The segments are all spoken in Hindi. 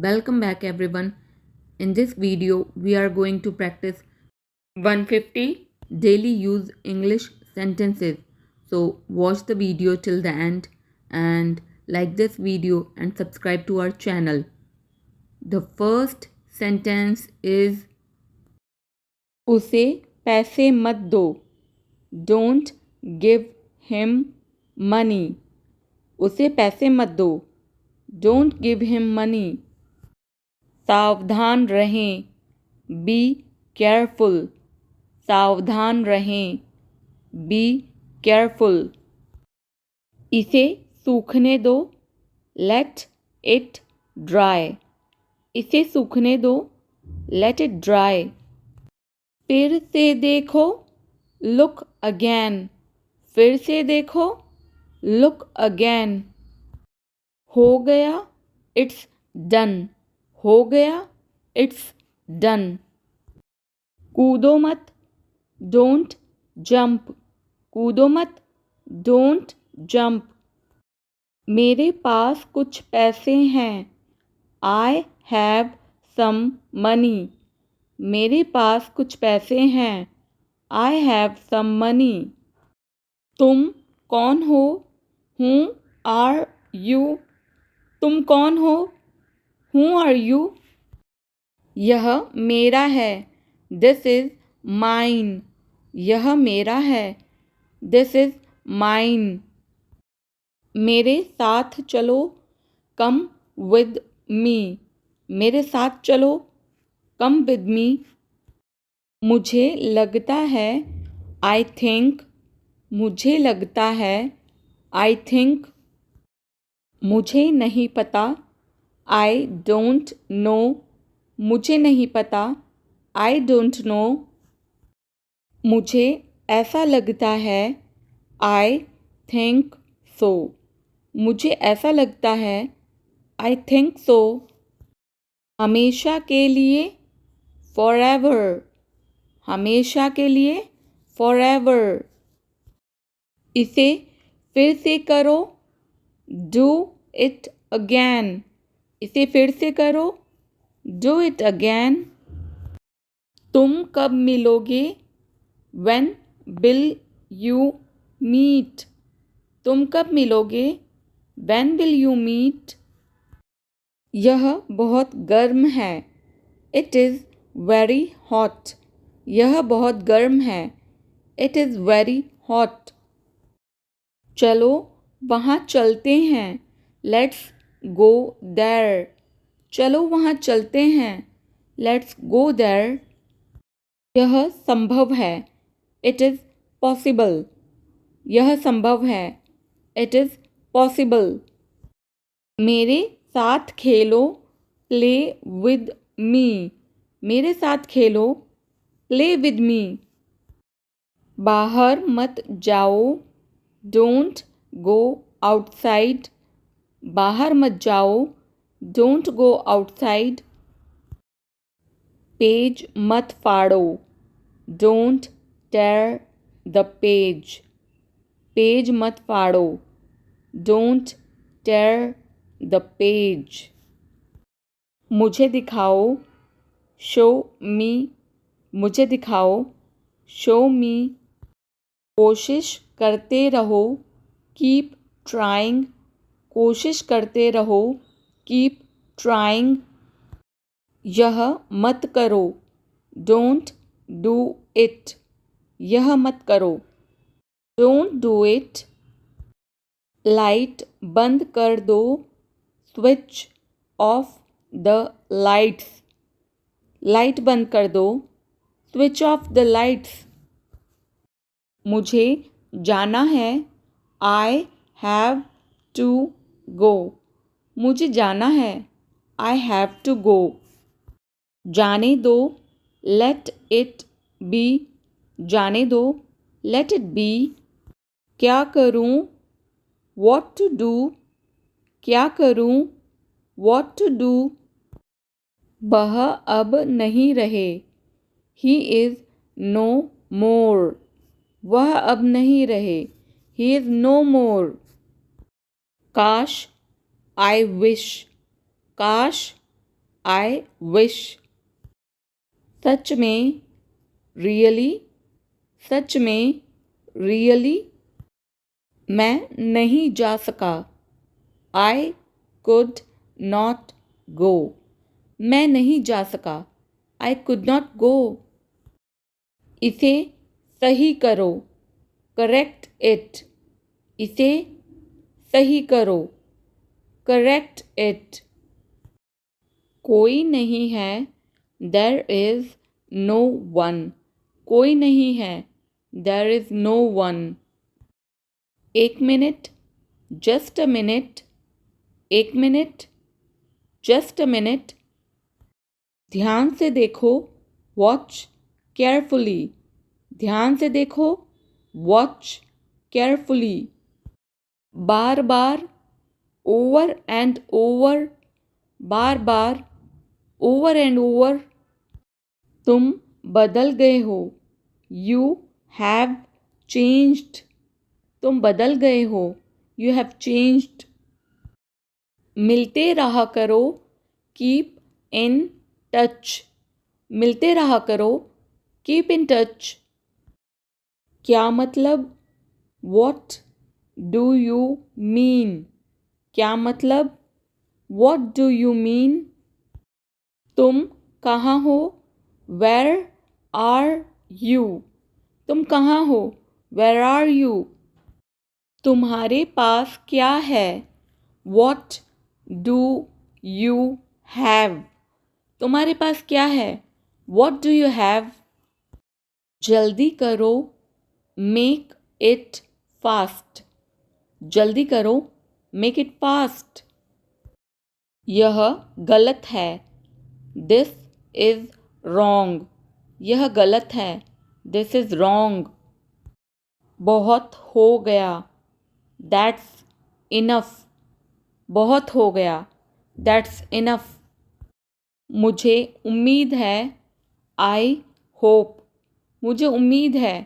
Welcome back everyone. In this video we are going to practice 150 daily use English sentences. So watch the video till the end and like this video and subscribe to our channel. The first sentence is उसे पैसे मत दो. Don't give him money. उसे पैसे मत दो. Don't give him money. सावधान रहें. Be careful. सावधान रहें. Be careful. इसे सूखने दो. Let it dry. इसे सूखने दो. Let it dry. फिर से देखो. Look again. फिर से देखो. Look again. हो गया. It's done. हो गया. It's done. कूदो मत. Don't jump. कूदो मत. Don't jump. मेरे पास कुछ पैसे हैं. I have some money. मेरे पास कुछ पैसे हैं. I have some money. तुम कौन हो? Who are you? तुम कौन हो? Who are you? यह मेरा है. This is mine. यह मेरा है. This is mine. मेरे साथ चलो. Come with me. मेरे साथ चलो. Come with me. मुझे लगता है. I think. मुझे लगता है. I think. मुझे नहीं पता. I don't know. मुझे नहीं पता. I don't know. मुझे ऐसा लगता है. I think so. मुझे ऐसा लगता है. I think so. हमेशा के लिए. फॉरएवर. हमेशा के लिए. फॉरएवर. इसे फिर से करो. Do it again. इसे फिर से करो. Do it again. तुम कब मिलोगे? When will you meet? तुम कब मिलोगे? When will you meet? यह बहुत गर्म है. It is very hot. यह बहुत गर्म है. It is very hot. चलो वहाँ चलते हैं. Let's go there. चलो वहाँ चलते हैं. Let's go there. यह संभव है. It is possible. यह संभव है. It is possible. मेरे साथ खेलो. Play with me. मेरे साथ खेलो. Play with me. बाहर मत जाओ. Don't go outside. बाहर मत जाओ. Don't go outside. पेज मत फाड़ो. Don't tear the page. Page मत फाड़ो. Don't tear the page. मुझे दिखाओ. Show me. मुझे दिखाओ. Show me. कोशिश करते रहो. Keep trying. कोशिश करते रहो. Keep trying. यह मत करो. Don't do it. यह मत करो. Don't do it. लाइट बंद कर दो. Switch off the lights. Light बंद कर दो. Switch off the lights. मुझे जाना है. I have to go. मुझे जाना है. I have to go. जाने दो. Let it be. जाने दो. Let it be. क्या करूं? What to do. क्या करूं? What to do. वह अब नहीं रहे. He is no more. वह अब नहीं रहे. He is no more. काश. I wish. काश. I wish. सच में, रियली, सच में, रियली। मैं नहीं जा सका, आई कुड नॉट गो। मैं नहीं जा सका, आई कुड नॉट गो। इसे सही करो, करेक्ट इट। इसे सही करो, करेक्ट इट। कोई नहीं है, देयर इज़ नो वन। कोई नहीं है, देयर इज़ नो वन। एक मिनट, जस्ट अ मिनट। एक मिनट, जस्ट अ मिनट। ध्यान से देखो, वॉच केयरफुली। ध्यान से देखो, watch carefully. Bar bar, over and over. Bar bar, over and over. तुम बदल गए हो, यू हैव चेंज्ड। तुम बदल गए हो, यू हैव चेंज्ड। मिलते रहा करो, कीप इन टच। मिलते रहा करो, कीप इन टच। क्या मतलब, वॉट डू यू मीन। क्या मतलब, वॉट डू यू मीन। तुम कहाँ हो, वेयर आर यू। तुम कहाँ हो, वेयर आर यू। तुम्हारे पास क्या है, वॉट डू यू हैव। तुम्हारे पास क्या है, वॉट डू यू हैव। जल्दी करो, मेक इट फास्ट। जल्दी करो, मेक इट फास्ट। यह गलत है, दिस इज रॉन्ग। यह गलत है, दिस इज रॉन्ग। बहुत हो गया, दैट्स इनफ। बहुत हो गया, दैट्स इनफ। मुझे उम्मीद है, आई होप। मुझे उम्मीद है,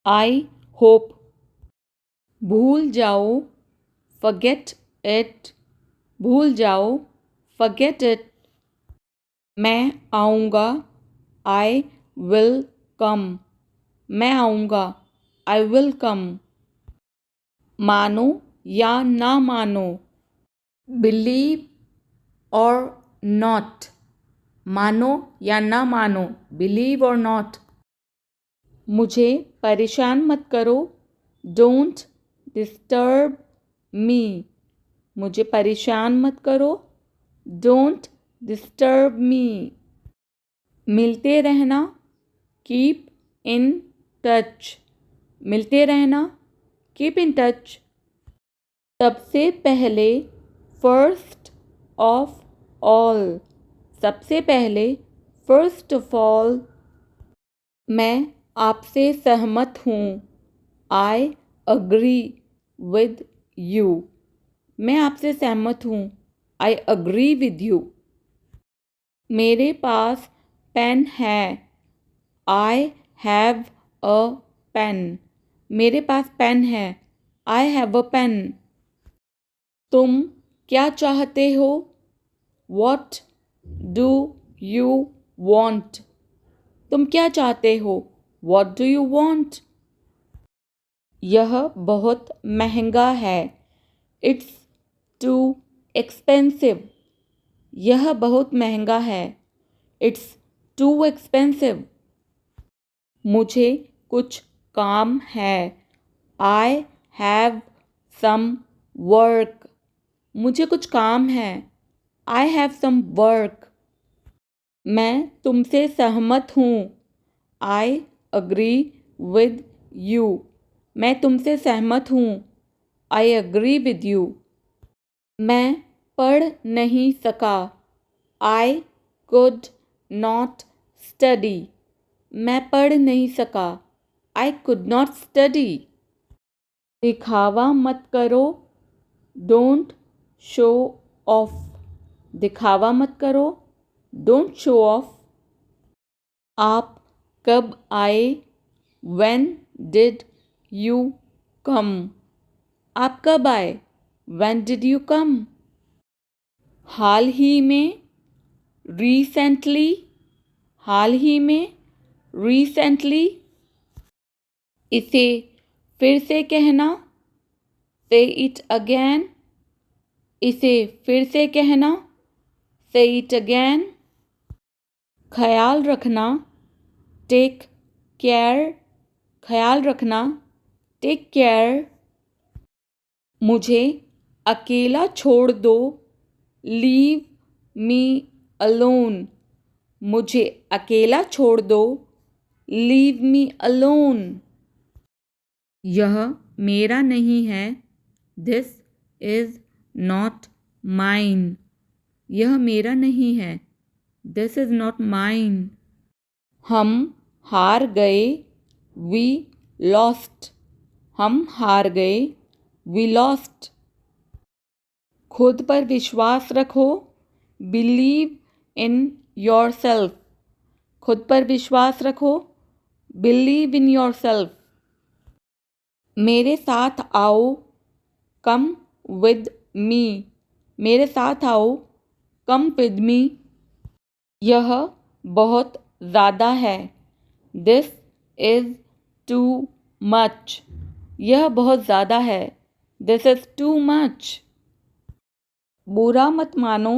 आई होप। भूल जाओ, फॉरगेट इट। भूल जाओ, फॉरगेट इट। मैं आऊँगा, आई विल कम। मैं आऊँगा, आई विल कम। मानो या ना मानो, बिलीव और नॉट। मानो या ना मानो, बिलीव और नॉट। मुझे परेशान मत करो, डोंट डिस्टर्ब मी। मुझे परेशान मत करो, डोंट डिस्टर्ब मी। मिलते रहना, कीप इन टच। मिलते रहना, कीप इन टच। सबसे पहले, फर्स्ट ऑफ ऑल। सबसे पहले, फर्स्ट ऑफ ऑल। मैं आपसे सहमत हूँ, आई अग्री विद यू। मैं आपसे सहमत हूँ, आई अग्री विद यू। मेरे पास पेन है, आई हैव अ पेन। मेरे पास पेन है, आई हैव अ पेन। तुम क्या चाहते हो, वॉट डू यू वॉन्ट। तुम क्या चाहते हो, वॉट डू यू वॉन्ट। यह बहुत महंगा है, इट्स टू एक्सपेंसिव। यह बहुत महंगा है, इट्स टू एक्सपेंसिव। मुझे कुछ काम है, आई हैव सम वर्क। मुझे कुछ काम है, आई हैव सम वर्क। मैं तुमसे सहमत हूँ, आई अग्री विद यू। मैं तुमसे सहमत हूँ, आई अग्री विद यू। मैं पढ़ नहीं सका, आई कुड नॉट स्टडी। मैं पढ़ नहीं सका, आई कुड नॉट स्टडी। दिखावा मत करो, डोंट शो ऑफ। दिखावा मत करो, डोंट शो ऑफ। आप कब आए, व्हेन डिड यू कम। आप कब आए, व्हेन डिड यू कम। हाल ही में, रिसेंटली, हाल ही में, रिसेंटली। इसे फिर से कहना, से इट अगेन, इसे फिर से कहना, से इट अगेन। ख्याल रखना, टेक केयर, ख्याल रखना, टेक केयर। मुझे अकेला छोड़ दो, लीव मी अलोन, मुझे अकेला छोड़ दो, लीव मी अलोन। यह मेरा नहीं है, दिस इज़ नॉट माइन, यह मेरा नहीं है, दिस इज़ नॉट माइन। हम हार गए, वी लॉस्ट, हम हार गए, वी लॉस्ट। खुद पर विश्वास रखो, बिलीव इन योर सेल्फ, खुद पर विश्वास रखो, बिलीव इन योर सेल्फ। मेरे साथ आओ, कम विद मी, मेरे साथ आओ, कम विद मी। यह बहुत ज़्यादा है, दिस इज़ टू मच, यह बहुत ज़्यादा है, दिस इज़ टू मच। बुरा मत मानो,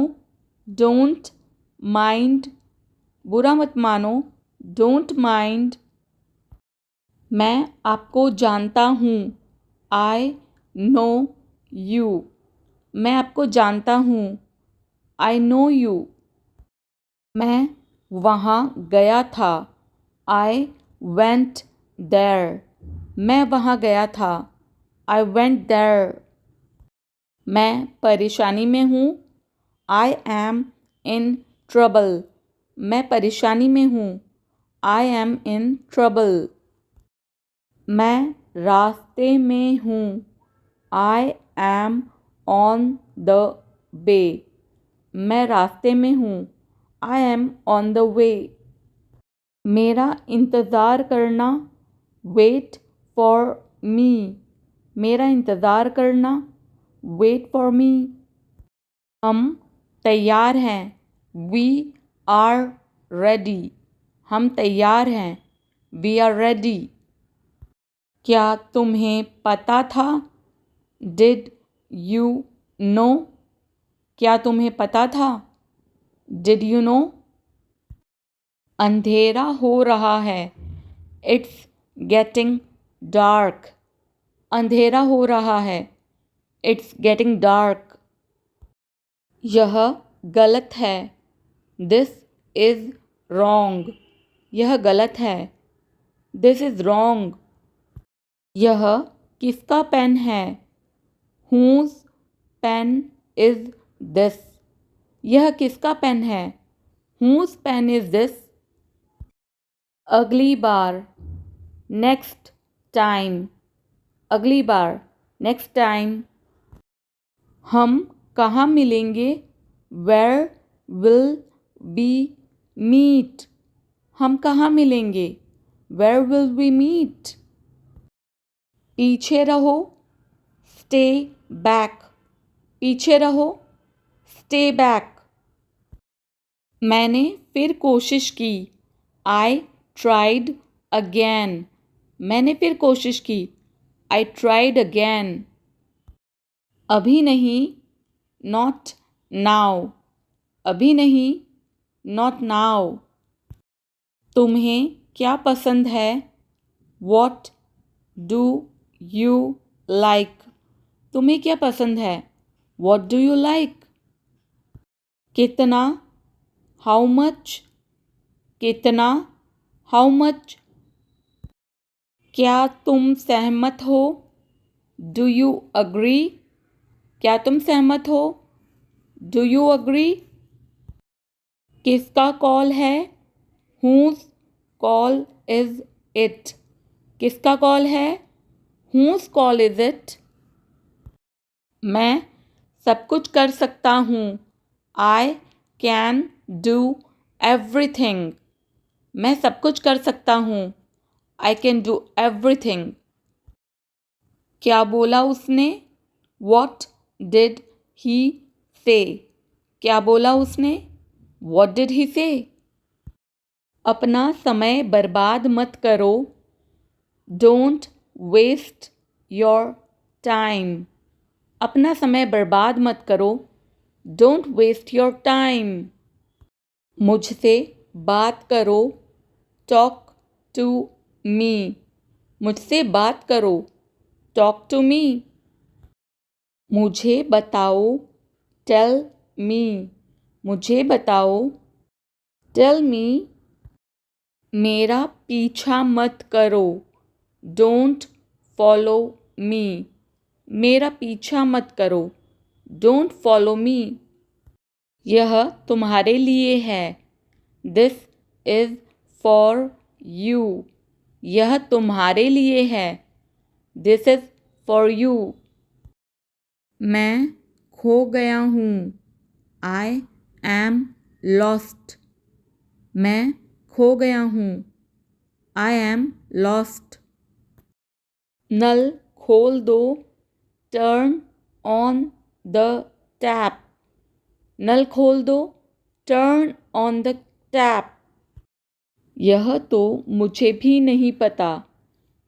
डोंट माइंड, बुरा मत मानो, डोंट माइंड। मैं आपको जानता हूँ, आई नो यू, मैं आपको जानता हूँ, आई नो यू। मैं वहाँ गया था, आई वेंट देयर, मैं वहाँ गया था, आई वेंट देयर। मैं परेशानी में हूँ, आई एम इन ट्रबल, मैं परेशानी में हूँ, आई एम इन ट्रबल। मैं रास्ते में हूँ, I am on the way, मैं रास्ते में हूँ, I am on the way. मेरा इंतज़ार करना, वेट फॉर मी, मेरा इंतज़ार करना, वेट फॉर मी। हम तैयार हैं, वी आर रेडी, हम तैयार हैं, वी आर रेडी। क्या तुम्हें पता था, डिड यू नो, क्या तुम्हें पता था, डिड यू नो। अंधेरा हो रहा है, इट्स गेटिंग डार्क, अंधेरा हो रहा है, इट्स गेटिंग डार्क। यह गलत है, दिस इज़ रॉन्ग, यह गलत है, दिस इज़ रॉन्ग। यह किसका पेन है, हुज़ पेन इज़ दिस, यह किसका पेन है, हुज़ पेन इज़ दिस। अगली बार, नेक्स्ट टाइम, अगली बार, नेक्स्ट टाइम। हम कहाँ मिलेंगे, वेयर विल बी मीट, हम कहाँ मिलेंगे, वेयर विल वी मीट। पीछे रहो, स्टे बैक, पीछे रहो, स्टे बैक। मैंने फिर कोशिश की, आई ट्राइड अगेन, मैंने फिर कोशिश की, आई ट्राइड अगेन। अभी नहीं, नॉट नाउ, अभी नहीं, नॉट नाउ। तुम्हें क्या पसंद है, वॉट डू यू लाइक, तुम्हें क्या पसंद है, वॉट डू यू लाइक। कितना, हाउ मच, कितना, हाउ मच। क्या तुम सहमत हो, डू यू अग्री, क्या तुम सहमत हो, डू यू अग्री। किसका कॉल है, हुज़ कॉल इज़ इट, किसका कॉल है, हुज़ कॉल इज़ इट। मैं सब कुछ कर सकता हूँ, आई कैन डू एवरीथिंग, मैं सब कुछ कर सकता हूँ, आई कैन डू एवरीथिंग। क्या बोला उसने, वॉट डिड ही से, क्या बोला उसने, What did he say? अपना समय बर्बाद मत करो. Don't waste your time. अपना समय बर्बाद मत करो. Don't waste your time. मुझसे बात करो. Talk to me. मुझसे बात करो. Talk to me. मुझे बताओ. Tell me. मुझे बताओ. Tell me. मेरा पीछा मत करो. Don't follow me. मेरा पीछा मत करो. Don't follow me. यह तुम्हारे लिए है. This is for you. यह तुम्हारे लिए है. This is for you. मैं खो गया हूँ. I am lost. मैं खो गया हूँ. I am lost. नल खोल दो. Turn on the tap. नल खोल दो. Turn on the tap. यह तो मुझे भी नहीं पता.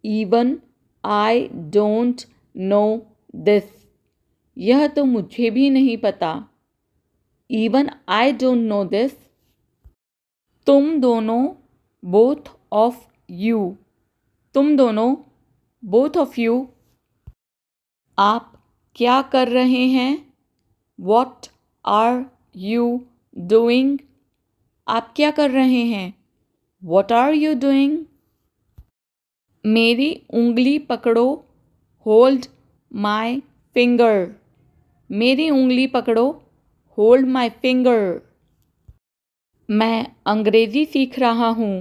Even I don't know this. यह तो मुझे भी नहीं पता. Even I don't know this. तुम दोनों. Both of you. तुम दोनों. Both of you. आप क्या कर रहे हैं? What are you doing? आप क्या कर रहे हैं? What are you doing? मेरी उंगली पकड़ो. Hold my finger. मेरी उंगली पकड़ो. Hold my finger. मैं अंग्रेज़ी सीख रहा हूँ.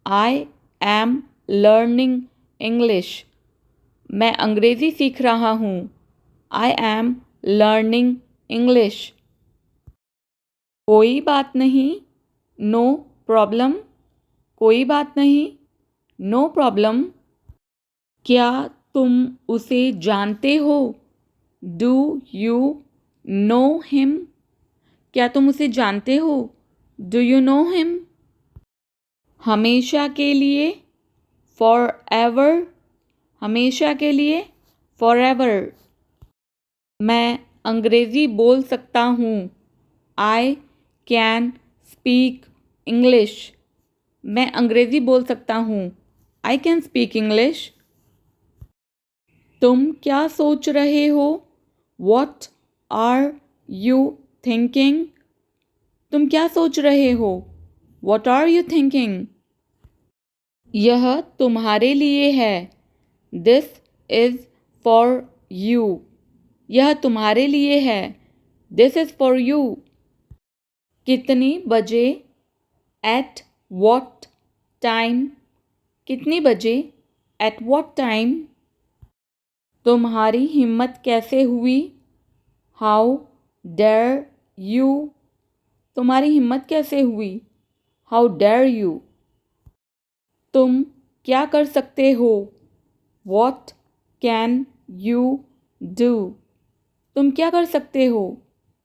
I am learning English. मैं अंग्रेज़ी सीख रहा हूँ. I am learning English. कोई बात नहीं. No problem. कोई बात नहीं. No problem. क्या तुम उसे जानते हो? Do you know him? क्या तुम उसे जानते हो? Do you know him? हमेशा के लिए. Forever. हमेशा के लिए. Forever. मैं अंग्रेज़ी बोल सकता हूँ. I can speak English. मैं अंग्रेज़ी बोल सकता हूँ. I can speak English. तुम क्या सोच रहे हो? What are you thinking? तुम क्या सोच रहे हो? What are you thinking? यह तुम्हारे लिए है. This is for you. यह तुम्हारे लिए है. This is for you. कितनी बजे? At what time? कितनी बजे? At what time? तुम्हारी हिम्मत कैसे हुई? How dare you? तुम्हारी हिम्मत कैसे हुई? How dare you? तुम क्या कर सकते हो? What can you do? तुम क्या कर सकते हो?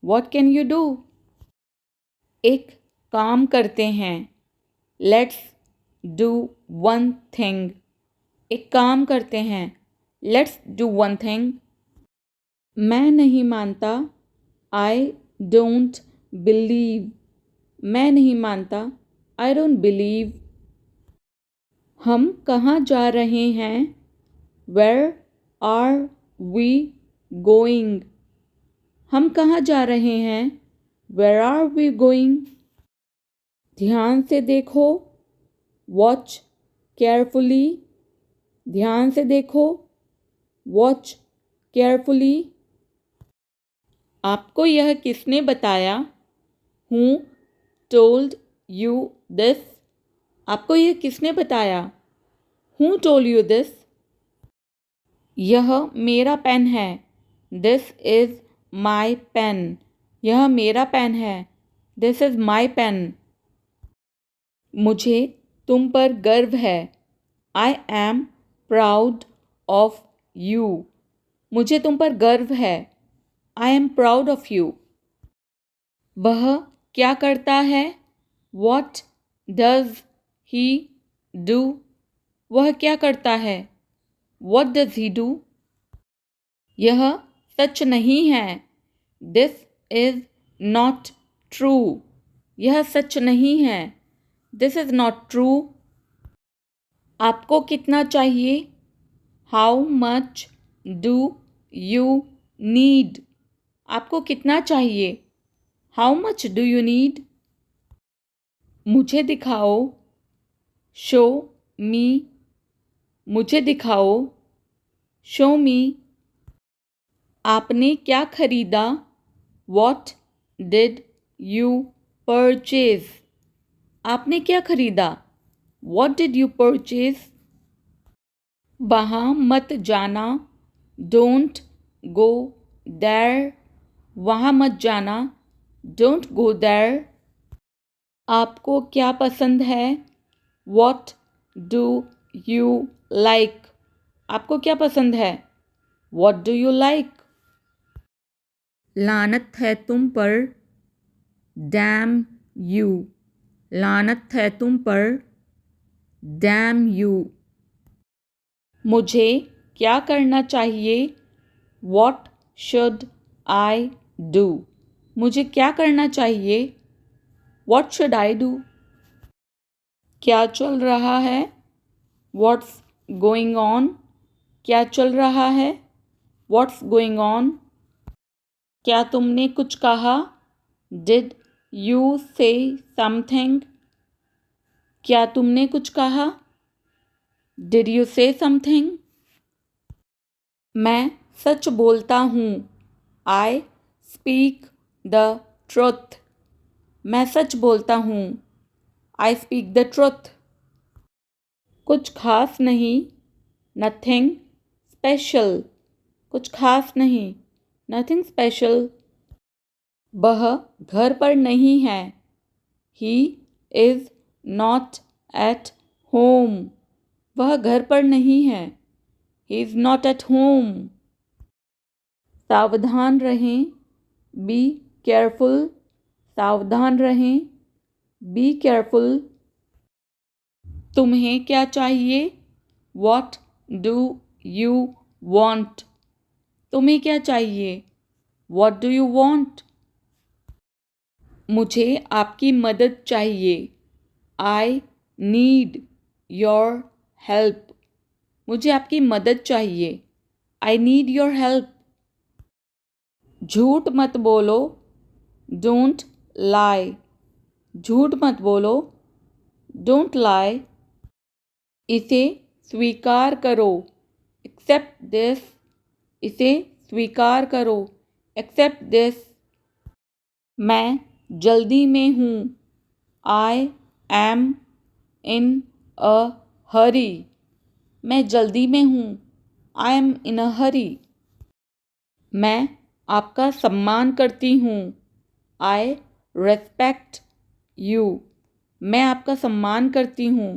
What can you do? एक काम करते हैं. Let's do one thing. एक काम करते हैं. Let's do one thing. मैं नहीं मानता. I don't believe. मैं नहीं मानता. I don't believe. हम कहाँ जा रहे हैं? Where are we going? हम कहाँ जा रहे हैं? Where are we going? ध्यान से देखो. Watch carefully. ध्यान से देखो. Watch carefully. आपको यह किसने बताया? Who told you this? आपको यह किसने बताया? Who told you this? यह मेरा पेन है. This is my pen. यह मेरा पेन है. This is my pen. मुझे तुम पर गर्व है. I am proud of you. मुझे तुम पर गर्व है. I am proud of you. वह क्या करता है? What does he do? वह क्या करता है? What does he do? यह सच नहीं है। This is not true. यह सच नहीं है। This is not true. आपको कितना चाहिए? How much do you need? आपको कितना चाहिए? How much do you need? मुझे दिखाओ। Show me. मुझे दिखाओ। Show me. आपने क्या खरीदा? What did you purchase? आपने क्या खरीदा? What did you purchase? वहाँ मत जाना। Don't go there. वहाँ मत जाना। Don't go there. आपको क्या पसंद है? What do you like? आपको क्या पसंद है? What do you like? लानत है तुम पर। Damn you. लानत है तुम पर। Damn you. मुझे क्या करना चाहिए? What should I do? मुझे क्या करना चाहिए? What should I do? क्या चल रहा है? What's going on? क्या चल रहा है? What's going on? क्या तुमने कुछ कहा? Did you say something? क्या तुमने कुछ कहा? Did you say something? मैं सच बोलता हूँ। I speak the truth. मैं सच बोलता हूँ। I speak the truth. कुछ खास नहीं। Nothing special. कुछ खास नहीं। Nothing special. वह घर पर नहीं है। He is not at home. वह घर पर नहीं है। He is not at home. सावधान रहें। Be careful. सावधान रहें। Be careful. तुम्हें क्या चाहिए? What do you want? तुम्हें क्या चाहिए? What do you want? मुझे आपकी मदद चाहिए। I need your help. मुझे आपकी मदद चाहिए। I need your help. झूठ मत बोलो। Don't lie. झूठ मत बोलो। Don't lie. इसे स्वीकार करो। Accept this. इसे स्वीकार करो। Accept this. मैं जल्दी में हूँ। I am in a hurry. मैं जल्दी में हूँ। I am in a hurry. मैं आपका सम्मान करती हूँ। I respect you. मैं आपका सम्मान करती हूँ।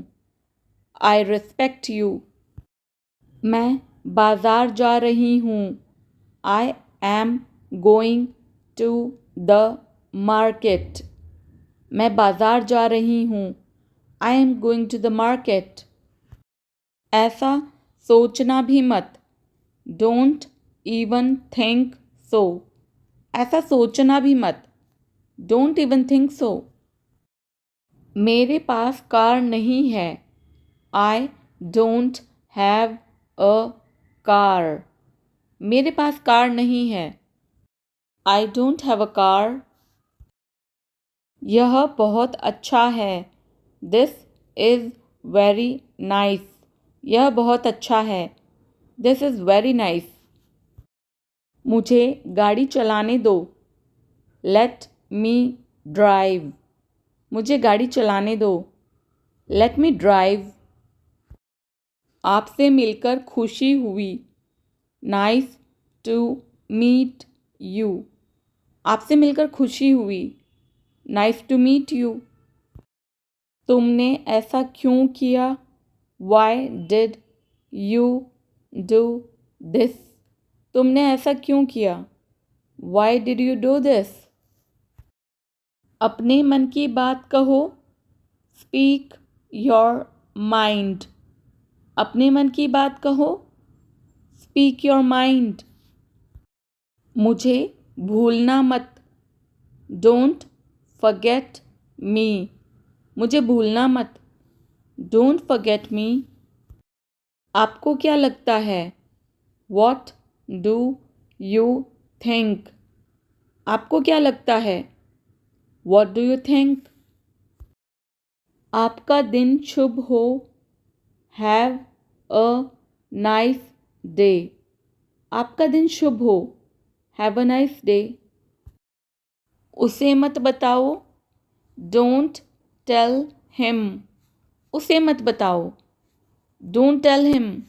I respect you. मैं बाज़ार जा रही हूँ। I am going to the market. मैं बाज़ार जा रही हूँ। I am going to the market. ऐसा सोचना भी मत। Don't even think so. ऐसा सोचना भी मत। Don't even think so. मेरे पास कार नहीं है। I don't have a car. मेरे पास कार नहीं है। I don't have a car. यह बहुत अच्छा है। This is very nice. यह बहुत अच्छा है। This is very nice. मुझे गाड़ी चलाने दो। Let me drive. मुझे गाड़ी चलाने दो। Let me drive. आपसे मिलकर खुशी हुई। Nice to meet you. आपसे मिलकर खुशी हुई। Nice to meet you. तुमने ऐसा क्यों किया? Why did you do this? तुमने ऐसा क्यों किया? Why did you do this? अपने मन की बात कहो, स्पीक योर माइंड। अपने मन की बात कहो, स्पीक योर माइंड। मुझे भूलना मत, डोंट फॉरगेट मी। मुझे भूलना मत, डोंट फॉरगेट मी। आपको क्या लगता है, व्हाट डू यू थिंक। आपको क्या लगता है, व्हाट डू यू थिंक। आपका दिन शुभ हो, हैव अ नाइस डे। आपका दिन शुभ हो, हैव अ नाइस डे। उसे मत बताओ, डोंट टेल हिम। उसे मत बताओ, डोंट टेल हिम।